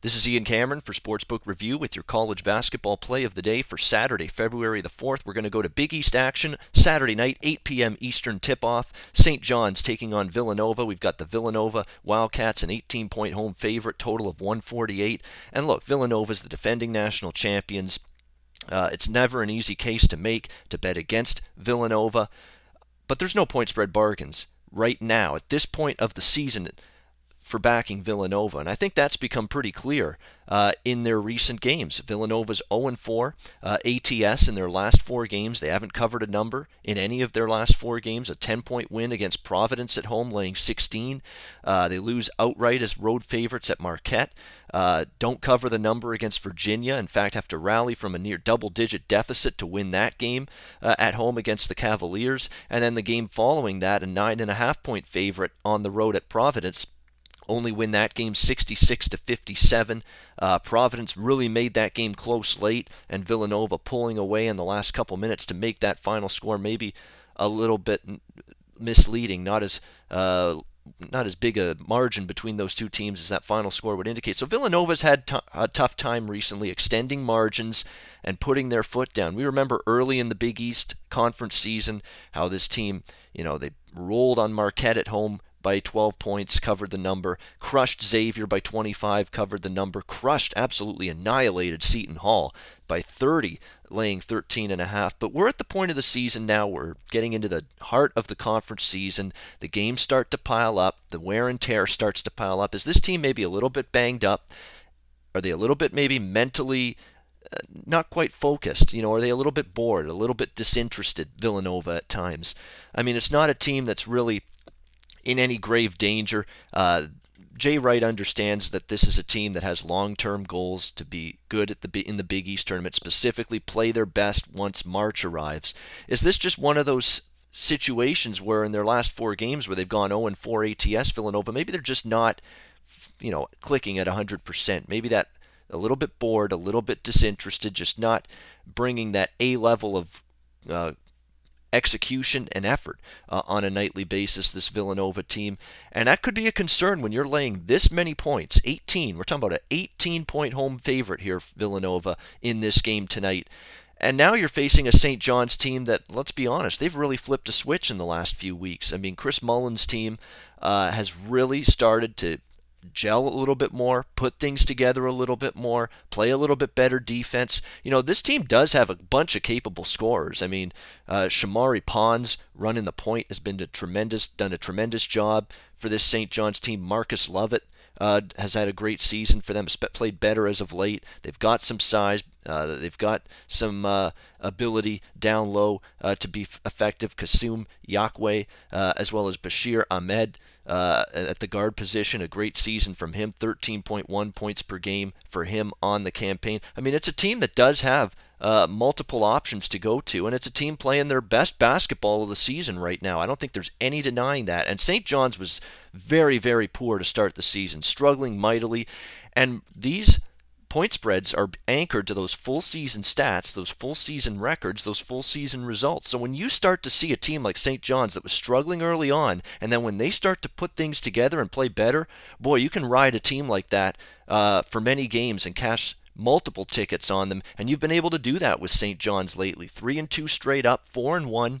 This is Ian Cameron for Sportsbook Review with your college basketball play of the day for Saturday, February the 4th. We're going to go to Big East action Saturday night, 8 p.m. Eastern tip-off. St. John's taking on Villanova. We've got the Villanova Wildcats, an 18-point home favorite, total of 148. And look, Villanova's the defending national champions. It's never an easy case to make to bet against Villanova, but there's no point spread bargains right now at this point of the season for backing Villanova, and I think that's become pretty clear in their recent games. Villanova's 0-4 ATS in their last 4 games. They haven't covered a number in any of their last 4 games. A 10-point win against Providence at home, laying 16. They lose outright as road favorites at Marquette. Don't cover the number against Virginia. In fact, have to rally from a near double-digit deficit to win that game at home against the Cavaliers. And then the game following that, a 9.5-point favorite on the road at Providence. Only win that game 66-57. Providence really made that game close late, and Villanova pulling away in the last couple minutes to make that final score maybe a little bit misleading. Not as big a margin between those two teams as that final score would indicate. So Villanova's had a tough time recently extending margins and putting their foot down. We remember early in the Big East Conference season how this team, they rolled on Marquette at home by 12 points, covered the number, crushed Xavier by 25, covered the number, absolutely annihilated Seton Hall by 30, laying 13.5. But we're at the point of the season now, we're getting into the heart of the conference season, the games start to pile up, the wear and tear starts to pile up. Is this team maybe a little bit banged up? Are they a little bit maybe mentally not quite focused? Are they a little bit bored, a little bit disinterested, Villanova at times? I mean, it's not a team that's really in any grave danger. Jay Wright understands that this is a team that has long-term goals to be good in the Big East tournament, specifically play their best once March arrives. Is this just one of those situations where in their last 4 games where they've gone 0-4 ATS, Villanova, maybe they're just not, clicking at 100%. Maybe that a little bit bored, a little bit disinterested, just not bringing that A level of execution and effort on a nightly basis, this Villanova team. And that could be a concern when you're laying this many points, 18. We're talking about an 18-point home favorite here, Villanova, in this game tonight. And now you're facing a St. John's team that, let's be honest, they've really flipped a switch in the last few weeks. I mean, Chris Mullin's team has really started to gel a little bit more, put things together a little bit more, play a little bit better defense. This team does have a bunch of capable scorers. I mean, Shamari Pons running the point has done a tremendous job for this St. John's team. Marcus Lovett has had a great season for them, played better as of late. They've got some size. They've got some ability down low to be effective. Kasum Yakwe, as well as Bashir Ahmed at the guard position. A great season from him, 13.1 points per game for him on the campaign. I mean, it's a team that does have multiple options to go to, and it's a team playing their best basketball of the season right now. I don't think there's any denying that. And St. John's was very, very poor to start the season, struggling mightily, and these point spreads are anchored to those full season stats, those full season records, those full season results. So when you start to see a team like St. John's that was struggling early on, and then when they start to put things together and play better, boy, you can ride a team like that for many games and cash multiple tickets on them. And you've been able to do that with St. John's lately. 3-2 straight up, 4-1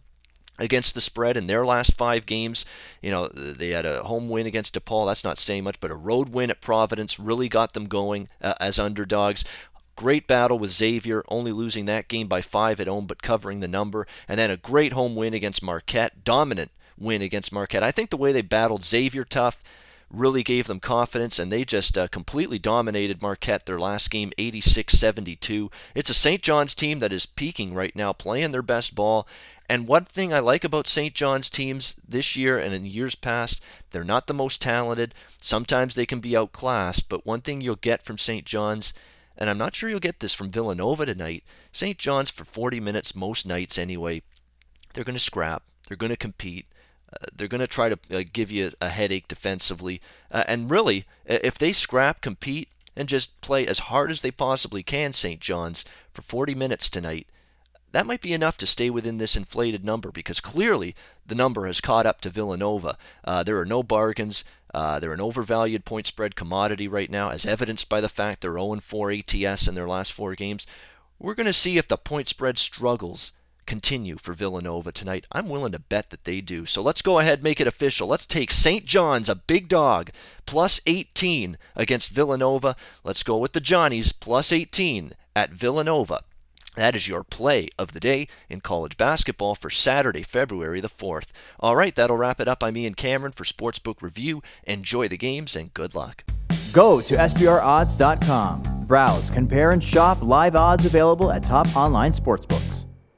against the spread in their last 5 games. They had a home win against DePaul. That's not saying much, but a road win at Providence really got them going as underdogs. Great battle with Xavier, only losing that game by 5 at home, but covering the number. And then a great home win against Marquette, dominant win against Marquette. I think the way they battled Xavier tough really gave them confidence, and they just completely dominated Marquette their last game, 86-72. It's a St. John's team that is peaking right now, playing their best ball. And one thing I like about St. John's teams this year and in years past, they're not the most talented. Sometimes they can be outclassed, but one thing you'll get from St. John's, and I'm not sure you'll get this from Villanova tonight, St. John's for 40 minutes most nights anyway, they're going to scrap, they're going to compete. They're going to try to give you a headache defensively. And really, if they scrap, compete, and just play as hard as they possibly can, St. John's, for 40 minutes tonight, that might be enough to stay within this inflated number, because clearly the number has caught up to Villanova. There are no bargains. They're an overvalued point spread commodity right now, as evidenced by the fact they're 0-4 ATS in their last 4 games. We're going to see if the point spread struggles continue for Villanova tonight. I'm willing to bet that they do. So let's go ahead and make it official. Let's take St. John's, a big dog, plus 18 against Villanova. Let's go with the Johnnies, plus 18 at Villanova. That is your play of the day in college basketball for Saturday, February the 4th. All right, that'll wrap it up. I'm Ian Cameron for Sportsbook Review. Enjoy the games and good luck. Go to SBRodds.com. Browse, compare, and shop live odds available at top online sportsbooks.